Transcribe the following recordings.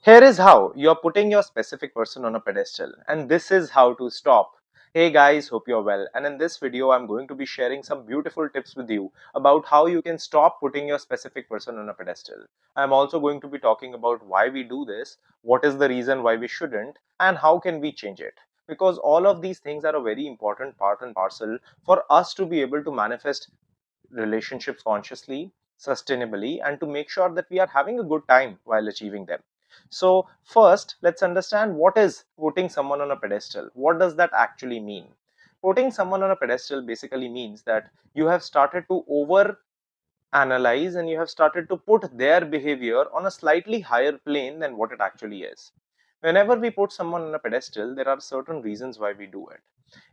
Here is how you're putting your specific person on a pedestal, and this is how to stop. Hey guys, hope you're well. And in this video, I'm going to be sharing some beautiful tips with you about how you can stop putting your specific person on a pedestal. I'm also going to be talking about why we do this, what is the reason why we shouldn't, and how can we change it. Because all of these things are a very important part and parcel for us to be able to manifest relationships consciously, sustainably, and to make sure that we are having a good time while achieving them. So, first, let's understand what is putting someone on a pedestal. What does that actually mean? Putting someone on a pedestal basically means that you have started to over analyze and you have started to put their behavior on a slightly higher plane than what it actually is. Whenever we put someone on a pedestal, there are certain reasons why we do it.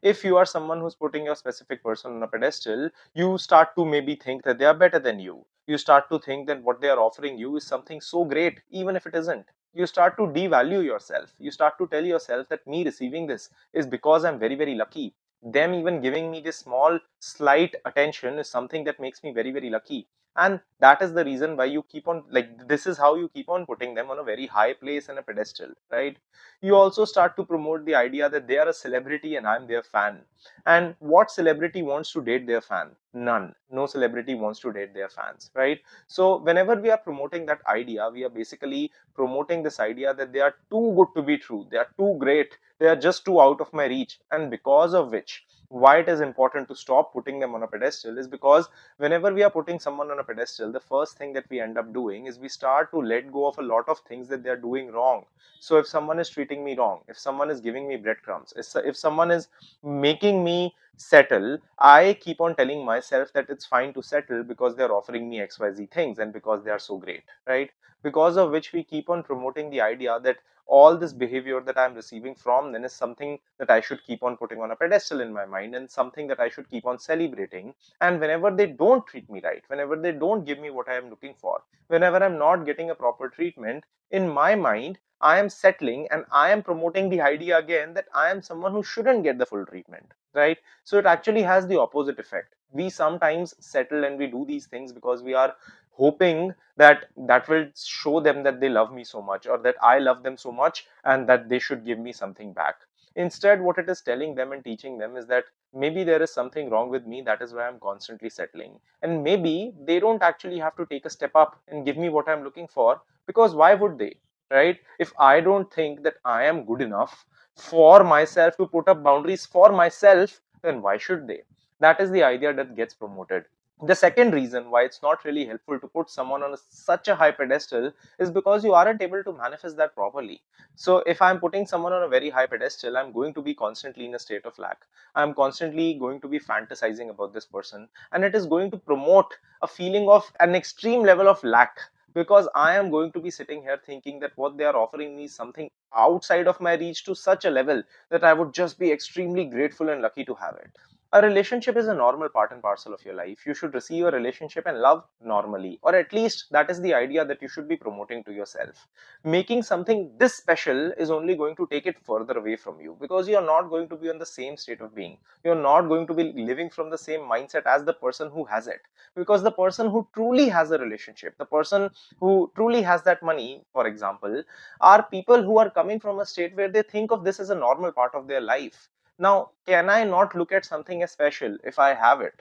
If you are someone who's putting your specific person on a pedestal, you start to maybe think that they are better than you. You start to think that what they are offering you is something so great, even if it isn't. You start to devalue yourself. You start to tell yourself that me receiving this is because I'm very, very lucky. Them even giving me this small, slight attention is something that makes me very, very lucky. And that is the reason why you keep on, like, this is how you keep on putting them on a very high place and a pedestal, right? You also start to promote the idea that they are a celebrity and I'm their fan. And what celebrity wants to date their fan? None. No celebrity wants to date their fans, right? So whenever we are promoting that idea, we are basically promoting this idea that they are too good to be true, they are too great, they are just too out of my reach. And because of which, why it is important to stop putting them on a pedestal is because whenever we are putting someone on a pedestal, the first thing that we end up doing is we start to let go of a lot of things that they are doing wrong. So if someone is treating me wrong, if someone is giving me breadcrumbs, if someone is making me settle, I keep on telling myself that it's fine to settle because they're offering me XYZ things and because they are so great, right? Because of which we keep on promoting the idea that all this behavior that I'm receiving from them is something that I should keep on putting on a pedestal in my mind and something that I should keep on celebrating. And whenever they don't treat me right, whenever they don't give me what I am looking for, whenever I'm not getting a proper treatment, in my mind, I am settling and I am promoting the idea again that I am someone who shouldn't get the full treatment, right? So it actually has the opposite effect. We sometimes settle and we do these things because we are hoping that that will show them that they love me so much or that I love them so much and that they should give me something back. Instead, what it is telling them and teaching them is that maybe there is something wrong with me, that is why I'm constantly settling. And maybe they don't actually have to take a step up and give me what I'm looking for, because why would they, right? If I don't think that I am good enough for myself to put up boundaries for myself, then why should they? That is the idea that gets promoted. The second reason why it's not really helpful to put someone on such a high pedestal is because you aren't able to manifest that properly. So if I'm putting someone on a very high pedestal, I'm going to be constantly in a state of lack. I'm constantly going to be fantasizing about this person, and it is going to promote a feeling of an extreme level of lack, because I am going to be sitting here thinking that what they are offering me is something outside of my reach to such a level that I would just be extremely grateful and lucky to have it. A relationship is a normal part and parcel of your life. You should receive a relationship and love normally, or at least that is the idea that you should be promoting to yourself. Making something this special is only going to take it further away from you, because you are not going to be on the same state of being. You're not going to be living from the same mindset as the person who has it. Because the person who truly has a relationship, the person who truly has that money, for example, are people who are coming from a state where they think of this as a normal part of their life. Now, can I not look at something as special if I have it?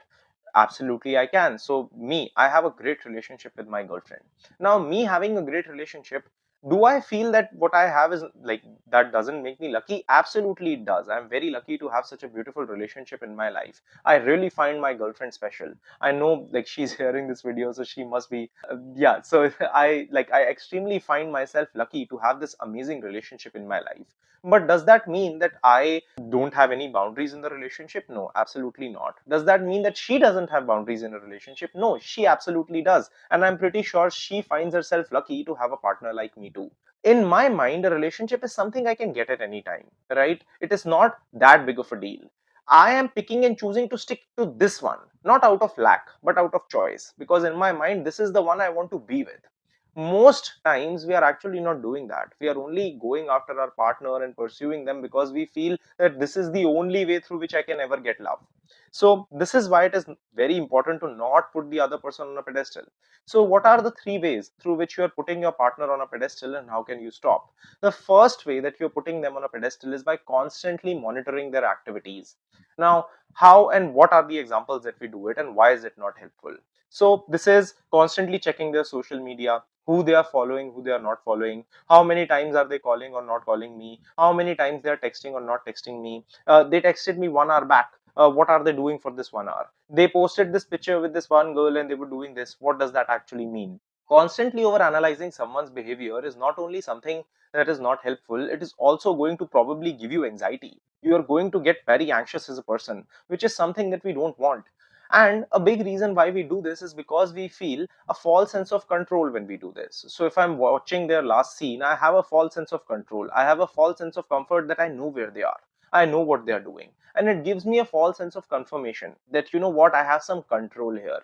Absolutely, I can. So, me, I have a great relationship with my girlfriend. Now, me having a great relationship, do I feel that what I have is like that doesn't make me lucky? Absolutely, it does. I'm very lucky to have such a beautiful relationship in my life. I really find my girlfriend special. I know, like, she's hearing this video, so she must be, yeah. So, I extremely find myself lucky to have this amazing relationship in my life. But does that mean that I don't have any boundaries in the relationship? No, absolutely not. Does that mean that she doesn't have boundaries in a relationship? No, she absolutely does. And I'm pretty sure she finds herself lucky to have a partner like me too. In my mind, a relationship is something I can get at any time, right? It is not that big of a deal. I am picking and choosing to stick to this one, not out of lack, but out of choice, because in my mind, this is the one I want to be with. Most times we are actually not doing that. We are only going after our partner and pursuing them because we feel that this is the only way through which I can ever get love. So this is why it is very important to not put the other person on a pedestal. So what are the three ways through which you are putting your partner on a pedestal, and how can you stop? The first way that you're putting them on a pedestal is by constantly monitoring their activities. Now, how and what are the examples that we do it, and why is it not helpful? So this is constantly checking their social media, who they are following, who they are not following, how many times are they calling or not calling me, how many times they are texting or not texting me. They texted me 1 hour back. What are they doing for this 1 hour? They posted this picture with this one girl and they were doing this. What does that actually mean? Constantly over analyzing someone's behavior is not only something that is not helpful, it is also going to probably give you anxiety. You are going to get very anxious as a person, which is something that we don't want. And a big reason why we do this is because we feel a false sense of control when we do this. So if I'm watching their last scene, I have a false sense of control. I have a false sense of comfort that I know where they are. I know what they are doing. And it gives me a false sense of confirmation that, you know what, I have some control here.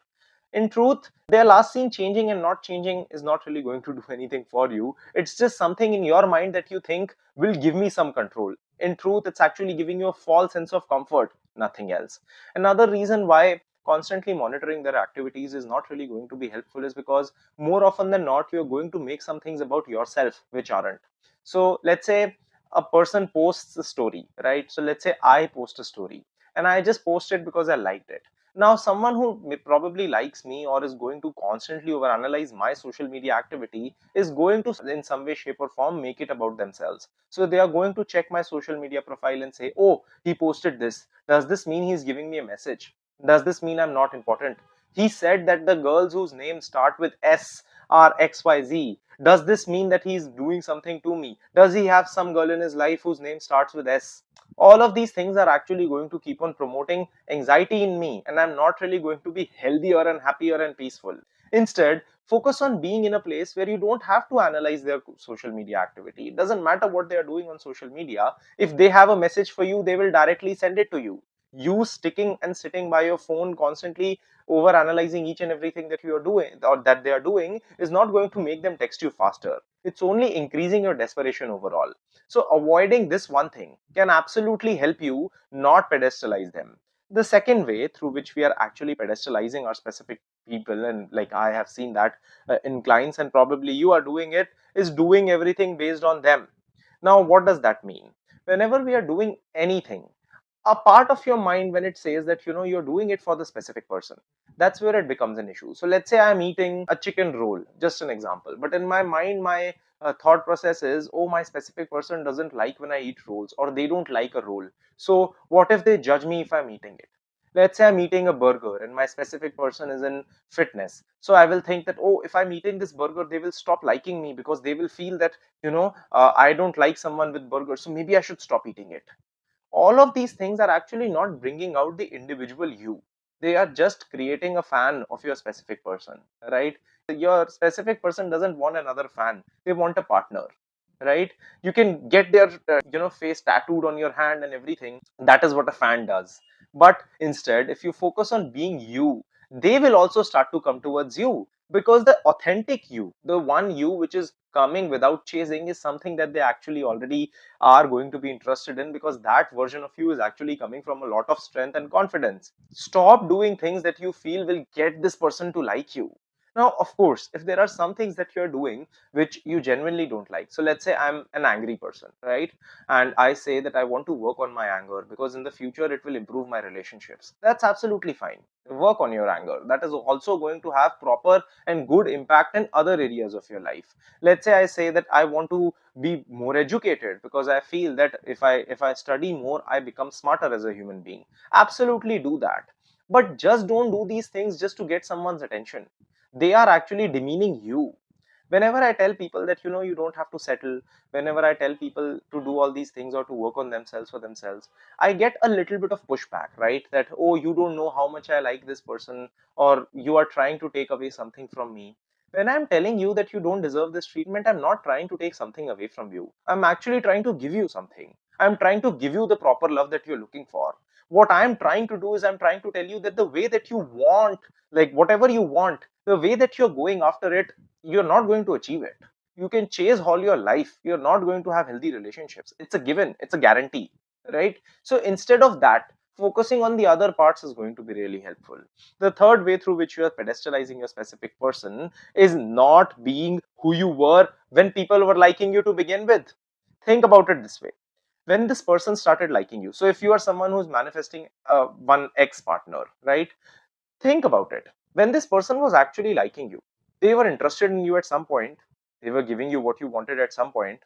In truth, their last scene changing and not changing is not really going to do anything for you. It's just something in your mind that you think will give me some control. In truth, it's actually giving you a false sense of comfort, nothing else. Another reason why constantly monitoring their activities is not really going to be helpful is because more often than not, you're going to make some things about yourself which aren't. So let's say a person posts a story, right? So let's say I post a story and I just post it because I liked it. Now, someone who probably likes me or is going to constantly overanalyze my social media activity is going to, in some way, shape, or form, make it about themselves. So they are going to check my social media profile and say, oh, he posted this. Does this mean he's giving me a message? Does this mean I'm not important? He said that the girls whose names start with S are XYZ. Does this mean that he's doing something to me? Does he have some girl in his life whose name starts with S? All of these things are actually going to keep on promoting anxiety in me, and I'm not really going to be healthier and happier and peaceful. Instead, focus on being in a place where you don't have to analyze their social media activity. It doesn't matter what they are doing on social media. If they have a message for you, they will directly send it to you. You sticking and sitting by your phone constantly over analyzing each and everything that you are doing or that they are doing is not going to make them text you faster. It's only increasing your desperation overall. So avoiding this one thing can absolutely help you not pedestalize them. The second way through which we are actually pedestalizing our specific people, and like I have seen that in clients, and probably you are doing it, is doing everything based on them. Now, what does that mean? Whenever we are doing anything, a part of your mind, when it says that, you know, you're doing it for the specific person, that's where it becomes an issue. So let's say I'm eating a chicken roll, just an example, but in my mind, my thought process is, oh, my specific person doesn't like when I eat rolls, or they don't like a roll. So what if they judge me if I'm eating it? Let's say I'm eating a burger and my specific person is in fitness, so I will think that, oh, if I'm eating this burger, they will stop liking me because they will feel that, I don't like someone with burgers, so maybe I should stop eating it. All of these things are actually not bringing out the individual you. They are just creating a fan of your specific person, right? Your specific person doesn't want another fan, they want a partner, right? You can get their face tattooed on your hand and everything. That is what a fan does. But instead, if you focus on being you, they will also start to come towards you, because the authentic you, the one you which is coming without chasing, is something that they actually already are going to be interested in, because that version of you is actually coming from a lot of strength and confidence. Stop doing things that you feel will get this person to like you. Now, of course, if there are some things that you're doing which you genuinely don't like, so let's say I'm an angry person, right? And I say that I want to work on my anger because in the future it will improve my relationships. That's absolutely fine. Work on your anger. That is also going to have proper and good impact in other areas of your life. Let's say I say that I want to be more educated because I feel that if I study more, I become smarter as a human being. Absolutely do that. But just don't do these things just to get someone's attention. They are actually demeaning you. Whenever I tell people that, you don't have to settle, whenever I tell people to do all these things or to work on themselves for themselves, I get a little bit of pushback, right? That, oh, you don't know how much I like this person, or you are trying to take away something from me. When I'm telling you that you don't deserve this treatment, I'm not trying to take something away from you. I'm actually trying to give you something. I'm trying to give you the proper love that you're looking for. What I'm trying to do is I'm trying to tell you that the way that you want, like whatever you want, the way that you're going after it, you're not going to achieve it. You can chase all your life, you're not going to have healthy relationships. It's a given, it's a guarantee, right? So instead of that, focusing on the other parts is going to be really helpful. The third way through which you are pedestalizing your specific person is not being who you were when people were liking you to begin with. Think about it this way. When this person started liking you, so if you are someone who's manifesting one ex partner, right? Think about it. When this person was actually liking you, they were interested in you at some point, they were giving you what you wanted at some point.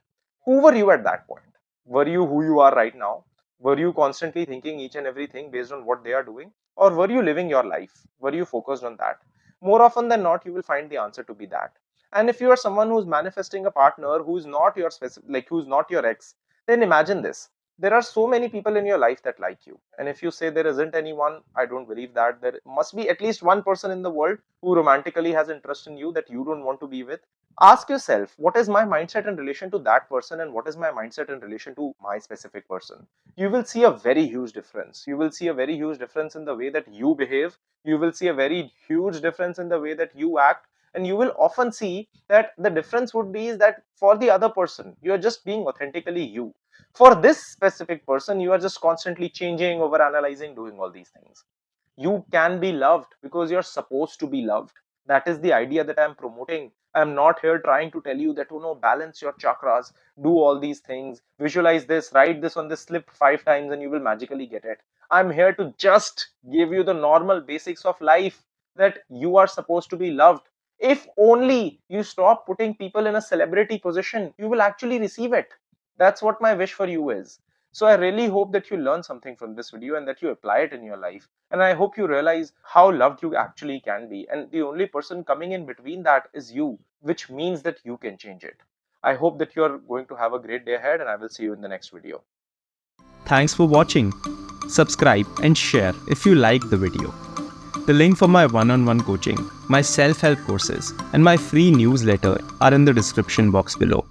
Who were you at that point? Were you who you are right now? Were you constantly thinking each and everything based on what they are doing? Or were you living your life? Were you focused on that? More often than not, you will find the answer to be that. And if you are someone who's manifesting a partner who's not your specific, like who's not your ex, then imagine this. There are so many people in your life that like you, and if you say there isn't anyone, I don't believe that. There must be at least one person in the world who romantically has interest in you that you don't want to be with. Ask yourself, what is my mindset in relation to that person, and what is my mindset in relation to my specific person? You will see a very huge difference. You will see a very huge difference in the way that you behave. You will see a very huge difference in the way that you act, and you will often see that the difference would be is that for the other person you are just being authentically you. For this specific person, you are just constantly changing, over analyzing, doing all these things. You can be loved because you're supposed to be loved. That is the idea that I'm promoting. I'm not here trying to tell you that, oh no, balance your chakras, do all these things, visualize this, write this on this slip 5 times and you will magically get it. I'm here to just give you the normal basics of life, that you are supposed to be loved. If only you stop putting people in a celebrity position, you will actually receive it. That's what my wish for you is. So I really hope that you learn something from this video and that you apply it in your life. And I hope you realize how loved you actually can be. And the only person coming in between that is you, which means that you can change it. I hope that you're going to have a great day ahead, and I will see you in the next video. Thanks for watching. Subscribe and share if you like the video. The link for my one-on-one coaching, my self-help courses, and my free newsletter are in the description box below.